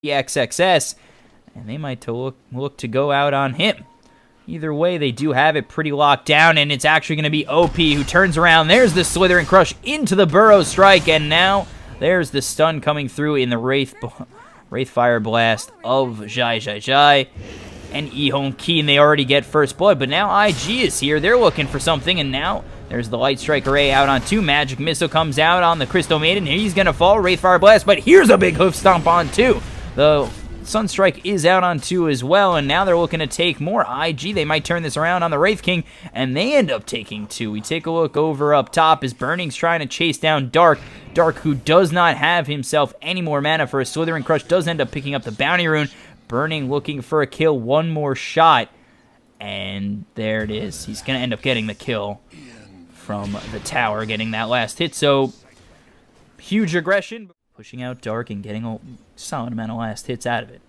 the XXS, and they might look to go out on him. Either way, they do have it pretty locked down, and it's actually going to be OP who turns around. There's the Slithering Crush into the Burrow Strike, and now there's the stun coming through in the Wraith Fire Blast of Jai. And EHOME.KEEN, they already get first blood, but now IG is here. They're looking for something, and now there's the Light Strike Array out on 2. Magic Missile comes out on the Crystal Maiden. He's going to fall. Wraith Fire Blast, but here's a big hoof stomp on 2. The Sunstrike is out on 2 as well, and now they're looking to take more. IG, they might turn this around on the Wraith King, and they end up taking 2. We take a look over up top as Burning's trying to chase down Dark. Dark, who does not have himself any more mana for a Slithering Crush, does end up picking up the Bounty Rune. Burning looking for a kill, one more shot, and there it is. He's going to end up getting the kill from the tower, getting that last hit, so huge aggression. Pushing out Dark and getting a solid amount of last hits out of it.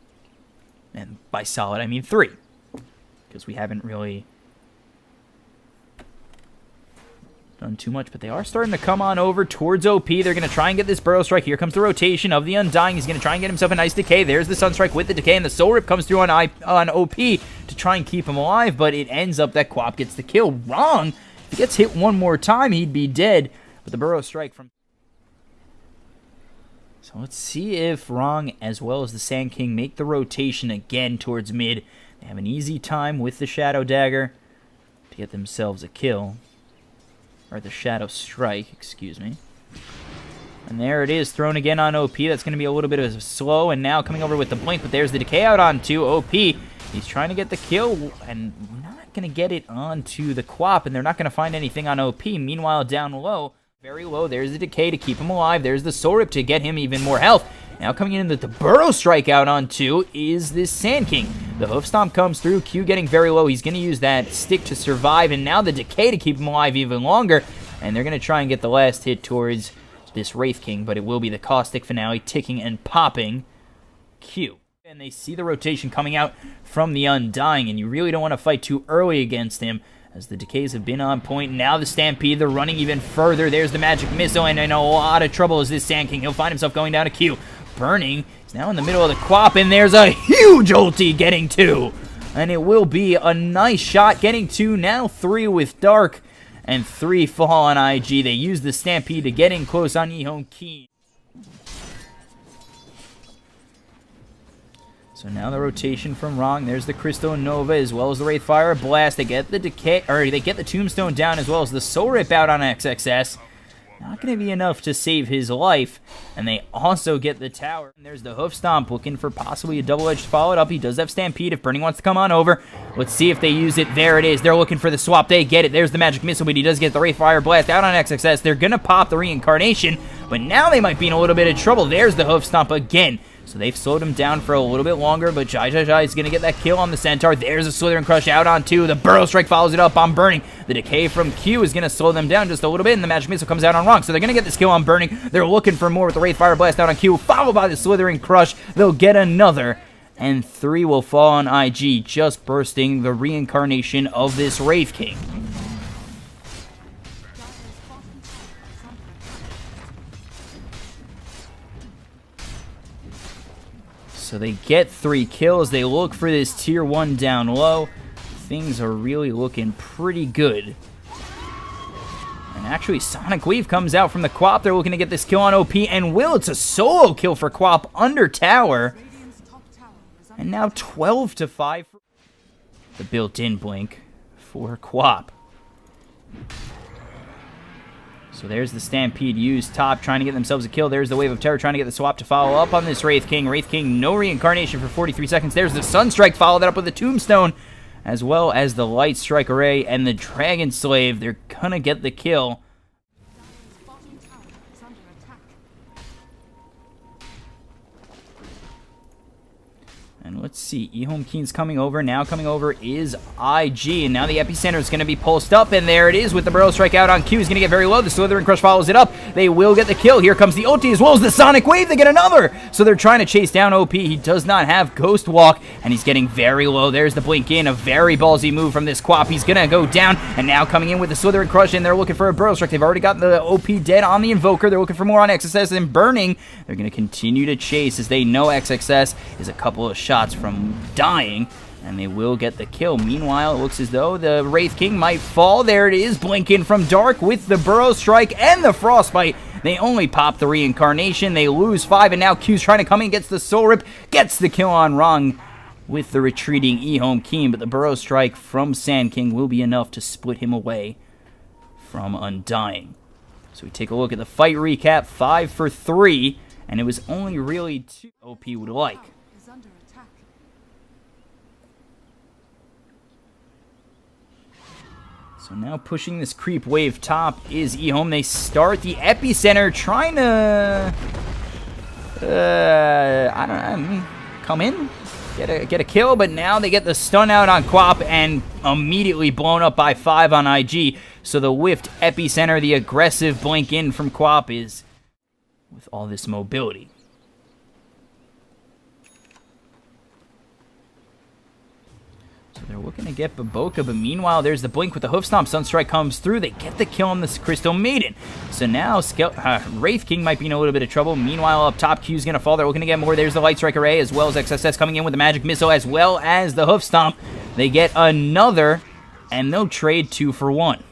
And by solid, I mean 3, because we haven't really done too much, but they are starting to come on over towards OP. They're going to try and get this Burrow Strike. Here comes the rotation of the Undying. He's going to try and get himself a nice decay. There's the Sunstrike with the decay, and the Soul Rip comes through on OP to try and keep him alive, but it ends up that Quap gets the kill. Wrong! If he gets hit one more time, he'd be dead. But the Burrow Strike from... So let's see if Wrong, as well as the Sand King, make the rotation again towards mid. They have an easy time with the Shadow Dagger to get themselves a kill. Or the Shadow Strike, excuse me. And there it is, thrown again on OP. That's going to be a little bit of a slow, and now coming over with the Blink, but there's the Decay out on 2. OP, he's trying to get the kill, and not going to get it onto the Quap, and they're not going to find anything on OP. Meanwhile, down low, very low, there's the Decay to keep him alive. There's the Soul Rip to get him even more health. Now coming in with the Burrow Strike out on 2 is this Sand King. The Hoof Stomp comes through, Q getting very low. He's going to use that stick to survive, and now the Decay to keep him alive even longer. And they're going to try and get the last hit towards this Wraith King, but it will be the Caustic Finale ticking and popping Q. And they see the rotation coming out from the Undying, and you really don't want to fight too early against him, as the Decays have been on point. Now the Stampede, they're running even further. There's the Magic Missile, and in a lot of trouble is this Sand King. He'll find himself going down to Q. Burning, he's now in the middle of the Quap, and there's a huge ulti getting 2. And it will be a nice shot getting 2, now 3 with Dark, and 3 fall on IG. They use the Stampede to get in close on EHOME.KEEN. So now the rotation from Wrong. There's the Crystal Nova as well as the Wraith Fire Blast. They get the Decay, or they get the Tombstone down as well as the Soul Rip out on XXS. Not going to be enough to save his life, and they also get the tower. And there's the Hoof Stomp looking for possibly a double-edged follow-up. He does have Stampede if Burning wants to come on over. Let's see if they use it. There it is. They're looking for the swap. They get it. There's the Magic Missile, but he does get the Wraith Fire Blast out on XXS. They're going to pop the Reincarnation, but now they might be in a little bit of trouble. There's the Hoof Stomp again. So they've slowed him down for a little bit longer, but Jai is going to get that kill on the Centaur. There's a Slithering Crush out on 2. The Burrow Strike follows it up on Burning. The Decay from Q is going to slow them down just a little bit, and the Magic Missile comes out on Wrong. So they're going to get this kill on Burning. They're looking for more with the Wraith Fire Blast out on Q, followed by the Slithering Crush. They'll get another, and 3 will fall on IG, just bursting the reincarnation of this Wraith King. So they get 3 kills. They look for this tier 1 down low. Things are really looking pretty good. And actually, Sonic Weave comes out from the Quap. They're looking to get this kill on OP. And Will, it's a solo kill for Quap under tower. And now 12-5 for the built-in blink for Quap. So there's the Stampede used top, trying to get themselves a kill. There's the Wave of Terror trying to get the swap to follow up on this Wraith King. Wraith King, no reincarnation for 43 seconds. There's the Sunstrike, followed that up with the Tombstone, as well as the Light Strike Array and the Dragon Slave. They're gonna get the kill. And let's see, EHOME.KEEN's coming over. Now coming over is IG. And now the epicenter is going to be pulsed up. And there it is with the Burrow Strike out on Q. He's going to get very low. The Slithering Crush follows it up. They will get the kill. Here comes the ulti as well as the Sonic Wave. They get another. So they're trying to chase down OP. He does not have Ghost Walk. And he's getting very low. There's the blink in. A very ballsy move from this Quap. He's going to go down. And now coming in with the Slithering Crush. And they're looking for a Burrow Strike. They've already got the OP dead on the Invoker. They're looking for more on XSS and Burning. They're going to continue to chase as they know XXS is a couple of shots from dying, and they will get the kill. Meanwhile, it looks as though the Wraith King might fall. There it is, blinking from Dark with the Burrow Strike and the Frostbite. They only pop the Reincarnation. They lose 5, and now Q's trying to come in, gets the Soul Rip, gets the kill on Rong with the retreating EHOME.KEEN, but the Burrow Strike from Sand King will be enough to split him away from Undying. So we take a look at the fight recap, 5 for 3, and it was only really 2 OP would like. So now pushing this creep wave top is EHOME. They start the epicenter trying to, I don't know, come in, get a kill, but now they get the stun out on Quap and immediately blown up by 5 on IG. So the whiffed epicenter, the aggressive blink in from Quap is with all this mobility. So they're looking to get Baboka, but meanwhile, there's the blink with the hoof stomp. Sunstrike comes through. They get the kill on this Crystal Maiden. So now Wraith King might be in a little bit of trouble. Meanwhile, up top, Q's going to fall. They're looking to get more. There's the Light Strike Array, as well as XSS coming in with the Magic Missile, as well as the hoof stomp. They get another, and they'll trade 2 for 1.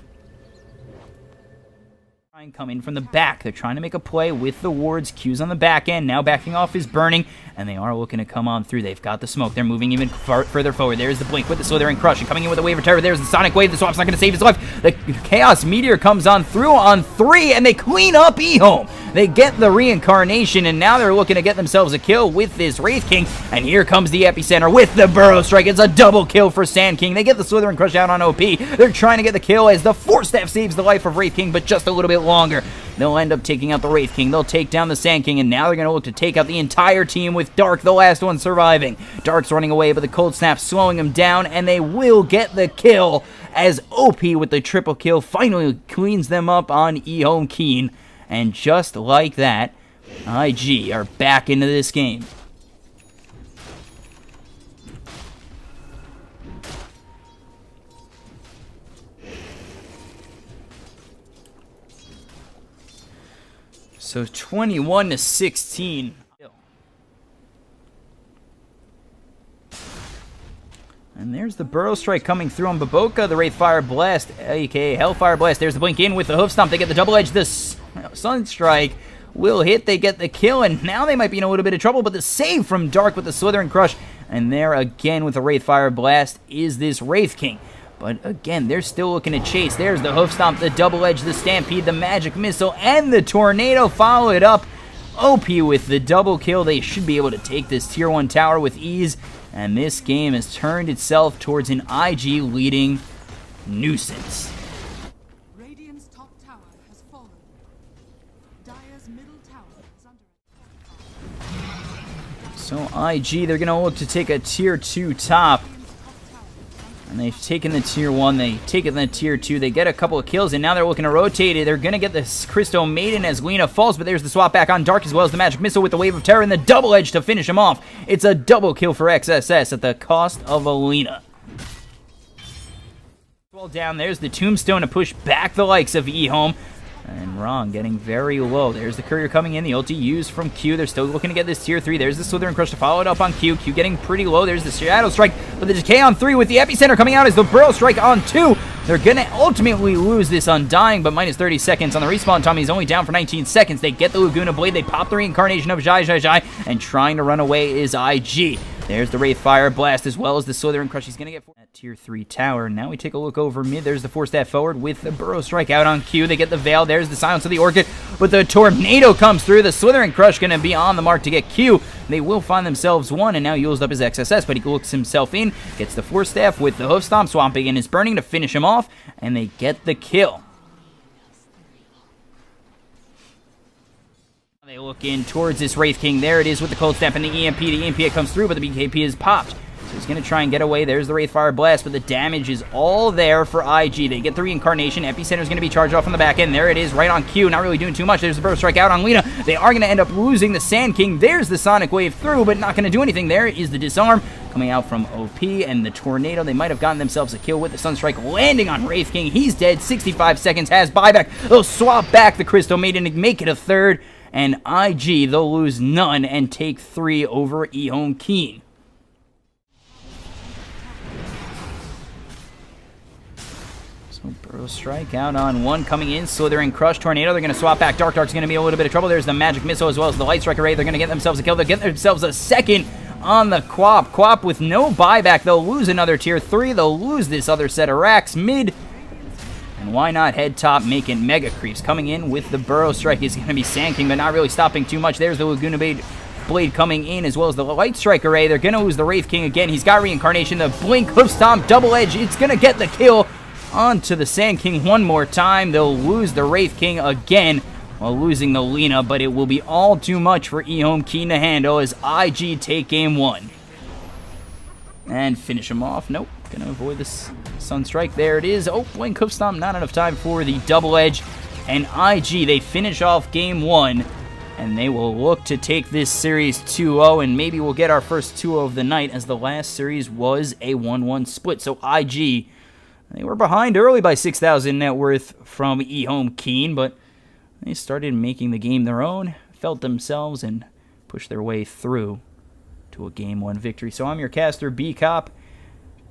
Come in from the back. They're trying to make a play with the wards. Q's on the back end. Now backing off is Burning, and they are looking to come on through. They've got the smoke. They're moving even further forward. There's the blink with the Slithering Crush, and coming in with the Wave of Terror. There's the Sonic Wave. The Swap's not going to save his life. The Chaos Meteor comes on through on 3, and they clean up EHOME. They get the Reincarnation, and now they're looking to get themselves a kill with this Wraith King, and here comes the epicenter with the Burrow Strike. It's a double kill for Sand King. They get the Slithering Crush out on OP. They're trying to get the kill as the Force Staff saves the life of Wraith King, but just a little bit longer. They'll end up taking out the Wraith King. They'll take down the Sand King, and now they're going to look to take out the entire team with Dark, the last one surviving. Dark's running away, but the Cold Snap slowing him down, and they will get the kill as OP with the triple kill finally cleans them up on EHOME.KEEN. And just like that, IG are back into this game. So 21-16. And there's the Burrow Strike coming through on Baboka, the Wraith Fire Blast, aka Hellfire Blast. There's the blink in with the hoof stomp. They get the double edge. This Sunstrike will hit. They get the kill, and now they might be in a little bit of trouble, but the save from Dark with the Slithering Crush. And there again with the Wraith Fire Blast is this Wraith King. But again, they're still looking to chase. There's the hoof stomp, the double edge, the Stampede, the Magic Missile, and the Tornado follow it up. OP with the double kill. They should be able to take this tier 1 tower with ease. And this game has turned itself towards an IG leading nuisance. Radiant's top tower has fallen. Dire's middle tower is under So IG, they're going to look to take a tier 2 top. And they've taken the tier 1, they've taken the tier 2, they get a couple of kills, and now they're looking to rotate it. They're going to get this Crystal Maiden as Lena falls, but there's the swap back on Dark as well as the Magic Missile with the Wave of Terror and the double edge to finish him off. It's a double kill for XSS at the cost of Alina. Well down, there's the Tombstone to push back the likes of EHOME. And Rong getting very low. There's the Courier coming in. The ulti used from Q. They're still looking to get this tier 3. There's the Slithering Crush to follow it up on Q. Q getting pretty low. There's the Shadow Strike. But the Decay on 3 with the epicenter coming out as the Burrow Strike on 2. They're going to ultimately lose this Undying, but minus 30 seconds on the respawn. Tommy's only down for 19 seconds. They get the Laguna Blade. They pop the Reincarnation of Zhai. And trying to run away is IG. There's the Wraith Fire Blast as well as the Slithering Crush. He's going to get that tier 3 tower. Now we take a look over mid. There's the Force Staff forward with the Burrow Strike out on Q. They get the Veil. There's the Silence of the Orchid. But the Tornado comes through. The Slithering Crush going to be on the mark to get Q. They will find themselves one, and now he used up his XSS, but he looks himself in. Gets the Force Staff with the Hoof Stomp, swamping and is burning to finish him off, and they get the kill. They look in towards this Wraith King. There it is with the Cold Snap and the EMP. The EMP comes through, but the BKP is popped. So he's going to try and get away. There's the Wraithfire Blast, but the damage is all there for IG. They get the Reincarnation. Epicenter's going to be charged off on the back end. There it is, right on cue. Not really doing too much. There's the Burrow Strike out on Lina. They are going to end up losing the Sand King. There's the Sonic Wave through, but not going to do anything. There is the Disarm coming out from OP, and the Tornado. They might have gotten themselves a kill with the Sunstrike landing on Wraith King. He's dead. 65 seconds, has buyback. They'll swap back the Crystal Maiden to make it a third, and IG, they'll lose none and take 3 over EHOME.KEEN. Burrow Strike out on one, coming in, Slithering Crush, Tornado. They're going to swap back. Dark's going to be a little bit of trouble. There's the Magic Missile as well as the Light Strike Array. They're going to get themselves a kill. They'll get themselves a second on the Quap. Quap with no buyback. They'll lose another tier 3. They'll lose this other set of racks mid. And why not head top, making Mega Creeps. Coming in with the Burrow Strike is going to be Sand King, but not really stopping too much. There's the Laguna Blade coming in, as well as the Light Strike Array. They're going to lose the Wraith King again. He's got Reincarnation. The Blink, Hoof Stomp, Double Edge. It's going to get the kill onto the Sand King one more time. They'll lose the Wraith King again while losing the Lina, but it will be all too much for EHOME.KEEN to handle as IG take game 1. And finish him off. Nope. Gonna avoid this Sunstrike. There it is. Oh, Blink, Hoof Stomp. Not enough time for the Double Edge. And IG, they finish off game 1. And they will look to take this series 2-0, and maybe we'll get our first 2-0 of the night, as the last series was a 1-1 split. So IG, they were behind early by 6,000 net worth from EHOME.KEEN, but they started making the game their own, felt themselves, and pushed their way through to a game 1 victory. So I'm your caster, BCOP,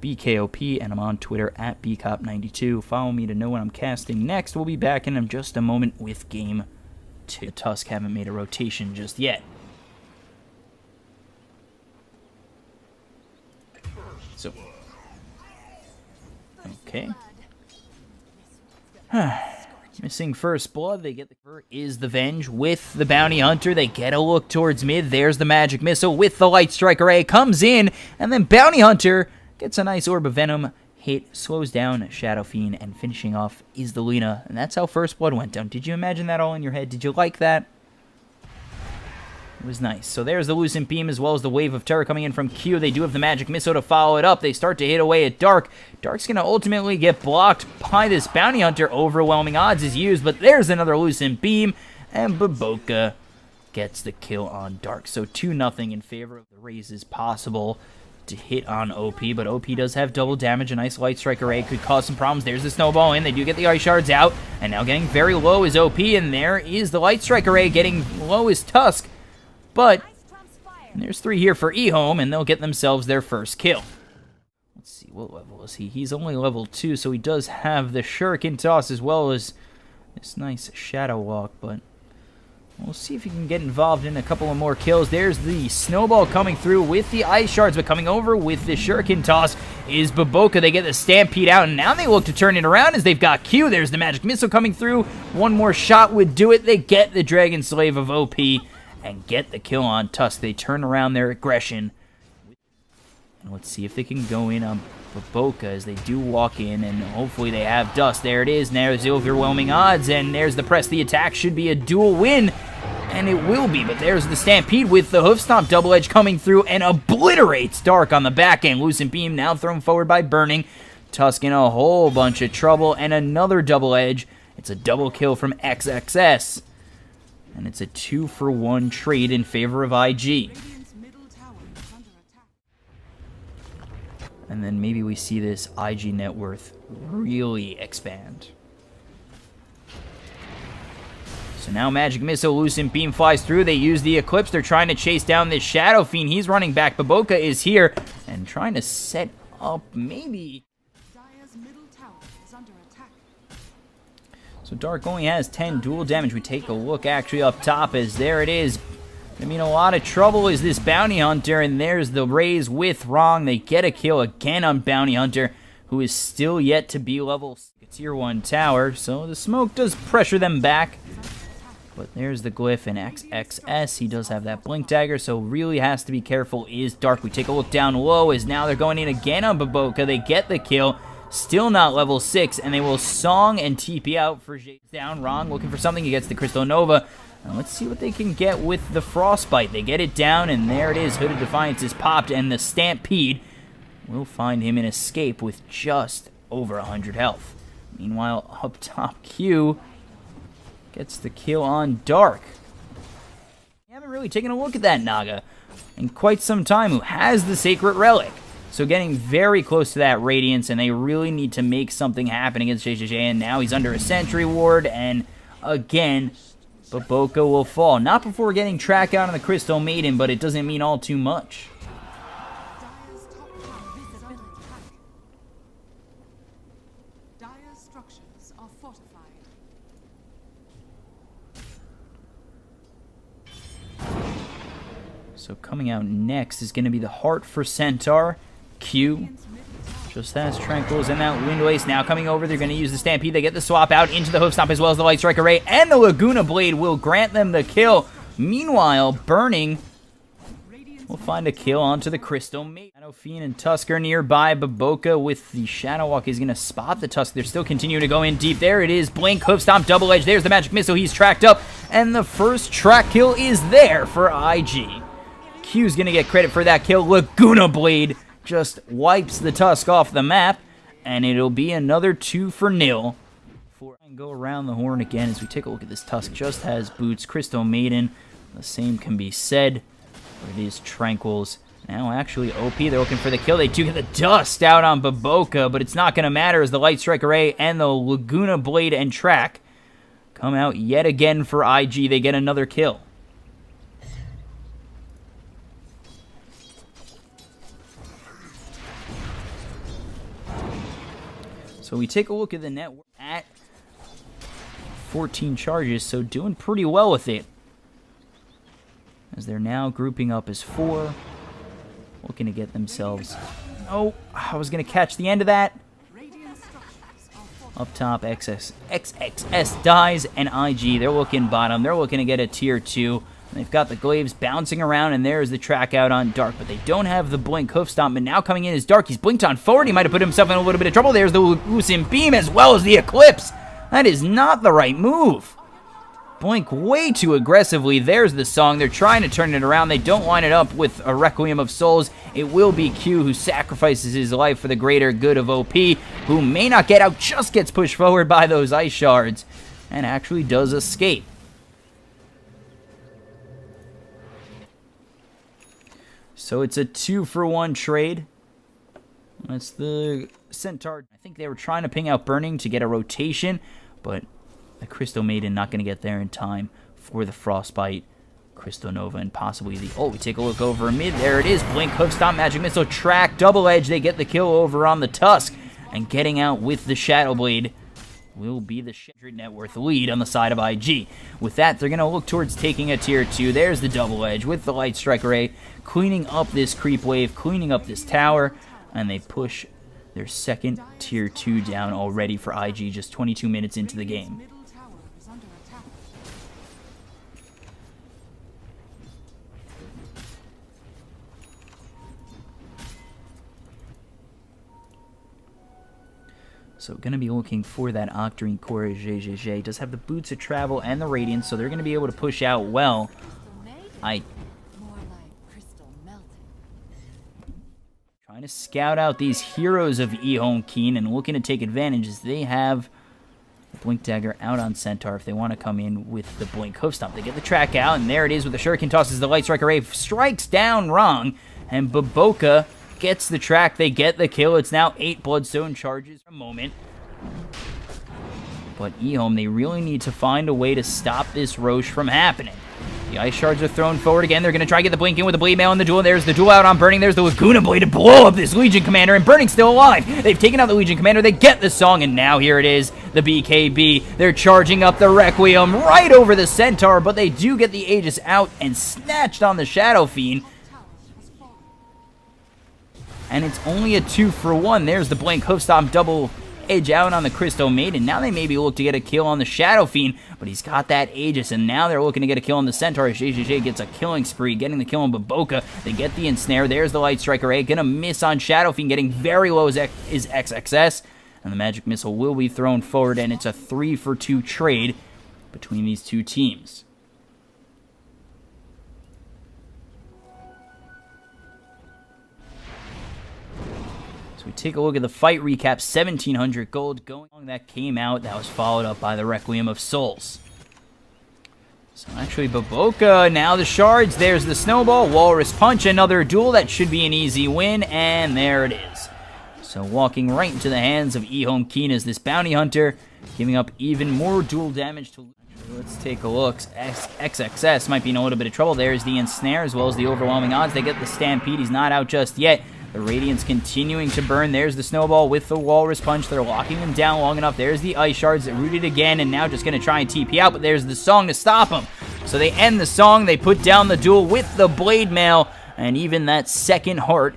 BKOP, and I'm on Twitter at BCOP92. Follow me to know when I'm casting next. We'll be back in just a moment with game 2. The Tusk haven't made a rotation just yet. So, okay. Missing first blood. They get the is the Venge with the Bounty Hunter. They get a look towards mid. There's the Magic Missile with the Light Strike Array. Comes in, and then Bounty Hunter gets a nice Orb of Venom hit, slows down Shadow Fiend, and finishing off is the Lina. And that's how first blood went down. Did you imagine that all in your head? Did you like that? It was nice. So there's the Lucent Beam as well as the Wave of Terror coming in from Q. They do have the Magic Missile to follow it up. They start to hit away at Dark. Dark's going to ultimately get blocked by this Bounty Hunter. Overwhelming odds is used, but there's another Lucent Beam, and Baboka gets the kill on Dark. So 2-0 in favor of the Rays is possible to hit on OP, but OP does have double damage. A nice Light Strike Array could cause some problems. There's the Snowball in. They do get the Ice Shards out, and now getting very low is OP, and there is the Light Strike Array. Getting low is Tusk, but there's 3 here for EHOME, and they'll get themselves their first kill. Let's see, what level is he? He's only level 2, so he does have the Shuriken Toss as well as this nice Shadow Walk, but we'll see if he can get involved in a couple of more kills. There's the Snowball coming through with the Ice Shards, but coming over with the Shuriken Toss is Baboka. They get the Stampede out, and now they look to turn it around as they've got Q. There's the Magic Missile coming through. One more shot would do it. They get the Dragon Slave of OP and get the kill on Tusk. They turn around their aggression. And let's see if they can go in on Baboka as they do walk in, and hopefully they have Dust. There it is. There's the overwhelming odds, and there's the Press the Attack. Should be a dual win, and it will be, but there's the Stampede with the Hoof Stomp Double Edge coming through and obliterates Dark on the back end. Lucent Beam now thrown forward by Burning. Tusk in a whole bunch of trouble, and another Double Edge. It's a double kill from XXS, and it's a 2-for-1 trade in favor of IG. And then maybe we see this IG net worth really expand. So now Magic Missile, Lucent Beam flies through. They use the Eclipse. They're trying to chase down this Shadow Fiend. He's running back. Baboka is here and trying to set up maybe. Dire's middle tower is under attack. So Dark only has 10 dual damage. We take a look actually up top as there it is. I mean, a lot of trouble is this Bounty Hunter, and there's the Rays with Wrong. They get a kill again on Bounty Hunter, who is still yet to be level tier 1 tower, so the smoke does pressure them back. But there's the Glyph and XXS. He does have that Blink Dagger, so really has to be careful is Dark. We take a look down low as now they're going in again on Baboka. They get the kill. Still not level 6, and they will Song and TP out for Jade down. Wrong, looking for something. He gets the Crystal Nova. Now let's see what they can get with the Frostbite. They get it down, and there it is. Hooded Defiance is popped, and the Stampede will find him an escape with just over 100 health. Meanwhile, up top, Q gets the kill on Dark. We haven't really taken a look at that Naga in quite some time, who has the Sacred Relic. So getting very close to that Radiance, and they really need to make something happen against JJJ, and now he's under a Sentry Ward, and again, Baboka will fall. Not before getting track out on the Crystal Maiden, but it doesn't mean all too much. Dire's top tower is under attack. Dire's structures are fortified. So coming out next is going to be the Heart for Centaur. Q just has Tranquils and that Wind Waste. Now coming over, they're going to use the Stampede. They get the swap out into the Hoof Stomp as well as the Light Strike Array, and the Laguna Blade will grant them the kill. Meanwhile, Burning will find a kill onto the Crystal Mate. Shadow Fiend and Tusker nearby. Baboka with the Shadow Walk is going to spot the Tusk. They're still continuing to go in deep. There it is. Blink, Hoof Stomp, Double Edge. There's the Magic Missile. He's tracked up, and the first track kill is there for IG. Q's going to get credit for that kill. Laguna Blade just wipes the Tusk off the map, and it'll be another 2-0. And go around the horn again as we take a look at this Tusk. Just has boots. Crystal Maiden, the same can be said. But it is Tranquils. Now actually OP, they're looking for the kill. They do get the dust out on Baboka, but it's not going to matter as the Light Strike Array and the Laguna Blade and Track come out yet again for IG. They get another kill. So we take a look at the network at 14 charges, so doing pretty well with it. As they're now grouping up as 4, looking to get themselves... Oh, I was going to catch the end of that. Up top, XXS dies, and IG, they're looking bottom. They're looking to get a tier 2. And they've got the Glaives bouncing around, and there's the track out on Dark. But they don't have the Blink Hoof Stomp, and now coming in is Dark. He's blinked on forward. He might have put himself in a little bit of trouble. There's the Lucent Beam as well as the Eclipse. That is not the right move. Blink way too aggressively. There's the song. They're trying to turn it around. They don't line it up with a Requiem of Souls. It will be Q who sacrifices his life for the greater good of OP, who may not get out, just gets pushed forward by those Ice Shards, and actually does escape. So it's a 2-for-1 trade. That's the Centaur. I think they were trying to ping out Burning to get a rotation, but the Crystal Maiden not going to get there in time for the Frostbite, Crystal Nova, and possibly the... Oh, we take a look over mid. There it is. Blink, Hoof Stomp, Magic Missile, Track, Double Edge. They get the kill over on the Tusk, and getting out with the Shadow Blade will be the 100 net worth lead on the side of IG. With that, they're going to look towards taking a tier 2. There's the Double Edge with the Light Strike Array, cleaning up this creep wave, cleaning up this tower, and they push their second tier 2 down already for IG just 22 minutes into the game. So going to be looking for that Octarine Core. JJJ does have the Boots of Travel and the Radiance, so they're going to be able to push out well. Trying to scout out these heroes of EHOME.KEEN and looking to take advantage as they have the Blink Dagger out on Centaur if they want to come in with the Blink Hoof Stomp. They get the track out, and there it is with the Shuriken tosses the Light Strike Array, strikes down Wrong, and Baboka gets the track. They get the kill. It's now 8 Bloodstone charges for a moment. But EHOME, they really need to find a way to stop this Roche from happening. The Ice Shards are thrown forward again. They're going to try to get the Blink in with the Blade Mail in the duel. There's the duel out on Burning. There's the Laguna Blade to blow up this Legion Commander, and Burning's still alive. They've taken out the Legion Commander. They get the song, and now here it is, the BKB. They're charging up the Requiem right over the Centaur, but they do get the Aegis out and snatched on the Shadow Fiend. And it's only a 2-for-1. There's the Blink Hoof Stomp Double Edge out on the Crystal Maiden. Now they maybe look to get a kill on the Shadow Fiend, but he's got that Aegis, and now they're looking to get a kill on the Centaur. JJJ gets a killing spree, getting the kill on Baboka. They get the Ensnare. There's the Light Strike Array. Gonna miss on Shadow Fiend, getting very low is XXS, and the Magic Missile will be thrown forward, and it's a 3-for-2 trade between these two teams. So we take a look at the fight recap. 1,700 gold going on. That came out. That was followed up by the Requiem of Souls. So actually, Baboka, now the shards. There's the snowball. Walrus Punch, another duel. That should be an easy win. And there it is. So walking right into the hands of EHOME.KEEN as this bounty hunter, giving up even more duel damage to... Let's take a look. XXS might be in a little bit of trouble. There's the ensnare as well as the overwhelming odds. They get the stampede. He's not out just yet. The Radiant's continuing to burn. There's the snowball with the Walrus Punch. They're locking him down long enough. There's the ice shards that rooted again and now just going to try and TP out, but there's the song to stop him. So they end the song. They put down the duel with the blade mail and even that second heart.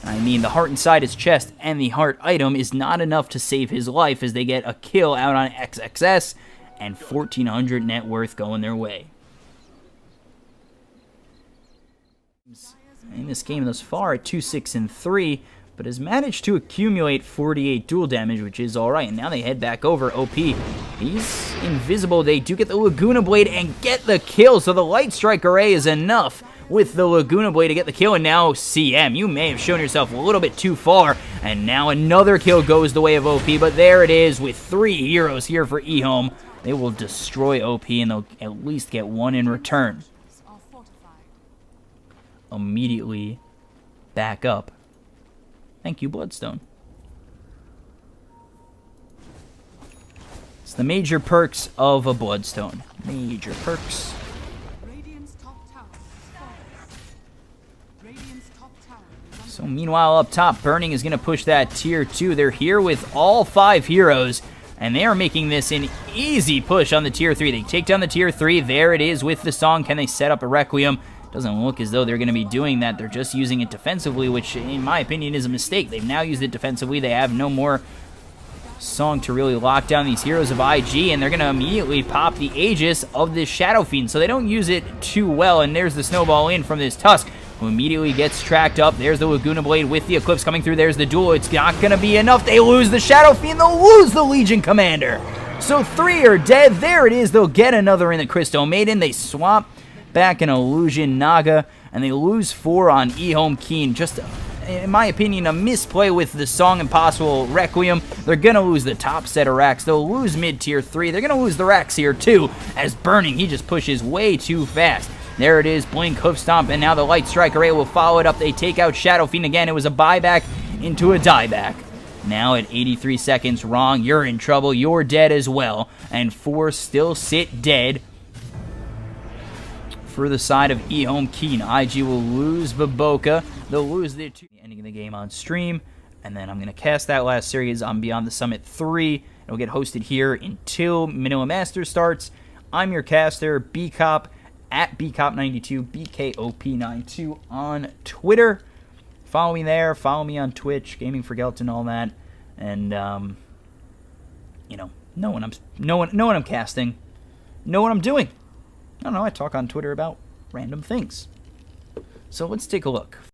I mean, the heart inside his chest and the heart item is not enough to save his life as they get a kill out on XXS and 1,400 net worth going their way. In this game thus far at 2-6-3, but has managed to accumulate 48 duel damage, which is alright. And now they head back over. OP, he's invisible. They do get the Laguna Blade and get the kill, so the Light Strike Array is enough with the Laguna Blade to get the kill. And now CM, you may have shown yourself a little bit too far, and now another kill goes the way of OP, but there it is with 3 heroes here for EHOME. They will destroy OP, and they'll at least get one in return. Immediately back up. Thank you, Bloodstone. It's the major perks of a Bloodstone. Major perks. So meanwhile up top, Burning is going to push that tier 2. They're here with all 5 heroes, and they are making this an easy push on the tier 3. They take down the tier 3. There it is with the song. Can they set up a Requiem? Doesn't look as though they're going to be doing that. They're just using it defensively, which in my opinion is a mistake. They've now used it defensively. They have no more song to really lock down these heroes of IG, and they're going to immediately pop the Aegis of this Shadow Fiend, so they don't use it too well. And there's the snowball in from this Tusk, who immediately gets tracked up. There's the Laguna Blade with the Eclipse coming through. There's the duel. It's not going to be enough. They lose the Shadow Fiend. They'll lose the Legion Commander. So 3 are dead. There it is. They'll get another in the Crystal Maiden. They swap back an Illusion Naga, and they lose 4 on EHOME.KEEN. Just, in my opinion, a misplay with the Song Impossible Requiem. They're going to lose the top set of racks. They'll lose mid-tier 3. They're going to lose the racks here, too, as Burning, he just pushes way too fast. There it is, Blink, Hoof Stomp, and now the Light Strike Array will follow it up. They take out Shadow Fiend again. It was a buyback into a dieback. Now at 83 seconds, wrong, you're in trouble. You're dead as well. And 4 still sit dead for the side of EHOME.KEEN. IG will lose Baboka. They'll lose the ending of the game on stream. And then I'm going to cast that last series on Beyond the Summit 3. It'll get hosted here until Manila Masters starts. I'm your caster, BCOP, at BCOP92, BKOP92 on Twitter. Follow me there. Follow me on Twitch, Gaming for Gelton, all that. And, you know when I'm casting. Know what I'm doing. I don't know, I talk on Twitter about random things. So let's take a look.